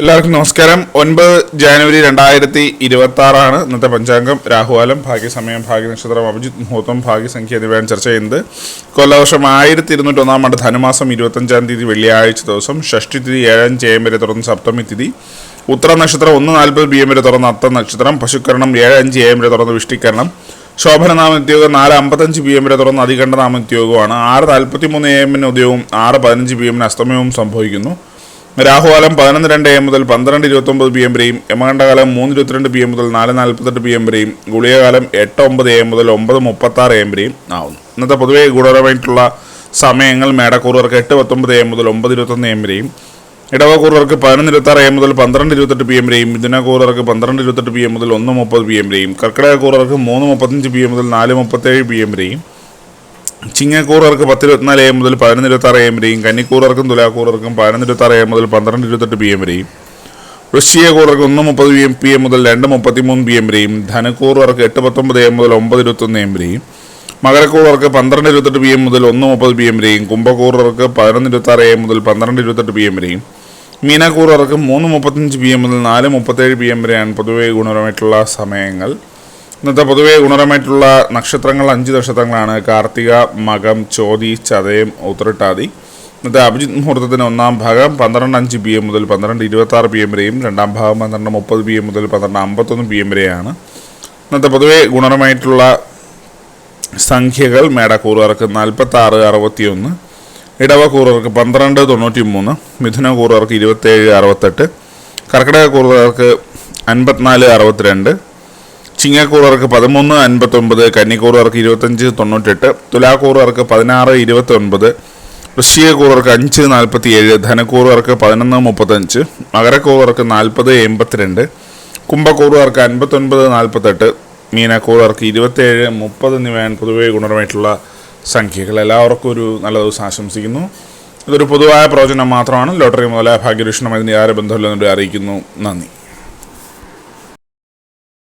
എല്ലാവർക്കും നമസ്കാരം. 9 ജാനുവരി 2026 ഇന്നത്തെ പഞ്ചാംഗം. രാഹുകാലം, ഭാഗ്യസമയം, ഭാഗ്യനക്ഷത്രം, അഭിജിത്ത് മുഹൂർത്തം, ഭാഗ്യസംഖ്യ എന്നിവയാണ് ചർച്ച ചെയ്യുന്നത്. കൊല്ലവർഷം 1201 ആണ്ട് ധനുമാസം 25-ാം തീയതി വെള്ളിയാഴ്ച ദിവസം, ഷഷ്ടി തിഥി 7 AM വരെ തുറന്ന് സപ്തമി തിഥി, ഉത്തര നക്ഷത്രം 1:40 PM വരെ തുറന്ന് അത്ത നക്ഷത്രം, പശുക്കരണം 7:05 AM വരെ തുറന്ന് വിഷ്ടിക്കരണം, ശോഭനനാമ നിത്യോഗം 4:55 PM വരെ തുറന്ന് അധികണ്ഠനാമ നിത്യോഗമാണ്. 6:43 AM ഉദയവും 6:15 PM അസ്തമയവും സംഭവിക്കുന്നു. രാഹുകാലം 11:02 AM മുതൽ 12:29 PM വരെയും, യമകണ്ഠകാലം 3:22 PM മുതൽ 4:48 PM വരെയും, ഗുളികകാലം 8:09 AM മുതൽ 9:36 AM വരെയും ആവുന്നു. ഇന്നത്തെ പൊതുവെ ഗുണപരമായിട്ടുള്ള സമയങ്ങൾ: മേടക്കൂറുകാർക്ക് 8:19 AM മുതൽ 9:21 AM വരെയും, ഇടവക്കൂറുകാർക്ക് 11:26 AM മുതൽ 12:28 PM വരെയും, മിഥുനക്കൂറുകാർക്ക് 12:28 PM മുതൽ 1:30 PM വരെയും, കർക്കിടകക്കൂറുകാർക്ക് 3:35 PM മുതൽ 4:37 PM വരെയും, ചിങ്ങക്കൂറുകാർക്ക് 10:24 AM മുതൽ 11:26 AM വരെയും, കന്നിക്കൂറുകാർക്കും തുലാക്കൂറുകാർക്കും 11:26 AM മുതൽ 12:28 PM വരെയും, വൃശ്ചികക്കൂറുകാർക്ക് 1:30 PM മുതൽ 2:33 PM വരെയും, ധനുക്കൂറുകാർക്ക് 8:19 AM മുതൽ 9:21 AM വരെയും, മകരക്കൂറുകാർക്ക് 12:28 PM മുതൽ 1:30 PM വരെയും, കുംഭക്കൂറുകാർക്ക് 11:26 AM മുതൽ 12:28 PM വരെയും, മീനക്കൂറുകാർക്ക് 3:35 PM മുതൽ 4:37 PM വരെയാണ് പൊതുവെ ഗുണപരമായിട്ടുള്ള സമയങ്ങൾ. ഇന്നത്തെ പൊതുവെ ഗുണപരമായിട്ടുള്ള നക്ഷത്രങ്ങൾ 5 നക്ഷത്രങ്ങളാണ്: കാർത്തിക, മകം, ചോതി, ചതയം, ഉത്രട്ടാതി. ഇന്നത്തെ അഭിജിത്ത് മുഹൂർത്തത്തിന് 1-ാം ഭാഗം 12:05 PM മുതൽ 12:26 PM വരെയും, 2-ാം ഭാഗം 12:30 PM മുതൽ 12:51 PM വരെയാണ്. ഇന്നത്തെ പൊതുവെ ഗുണപരമായിട്ടുള്ള സംഖ്യകൾ: മേടക്കൂറുകാർക്ക് 46-61, ഇടവക്കൂറുകാർക്ക് 12-93, മിഥുനക്കൂറുകാർക്ക് 27-68, കർക്കിടകക്കൂറുകാർക്ക് 54-62, ചിങ്ങക്കൂറുകാർക്ക് 13-59, കന്നിക്കൂറുകാർക്ക് 25-98, തുലാക്കൂറുകാർക്ക് 16-29, വൃശ്ചികക്കൂറുകാർക്ക് 5-47, ധനക്കൂറുകാർക്ക് 11-35, മകരക്കൂറുകാർക്ക് 40-82, കുംഭക്കൂറുകാർക്ക് 59-48, മീനക്കൂറുകാർക്ക് 27-30 എന്നിവയാണ് പൊതുവെ ഗുണപരമായിട്ടുള്ള സംഖ്യകൾ. എല്ലാവർക്കും ഒരു നല്ല ദിവസം ആശംസിക്കുന്നു. ഇതൊരു പൊതുവായ പ്രവചനം മാത്രമാണ്. ലോട്ടറി മുതലായ ഭാഗ്യരക്ഷണം അതിന് ആരെ ബന്ധമില്ലെന്നുകൂടി അറിയിക്കുന്നു. നന്ദി.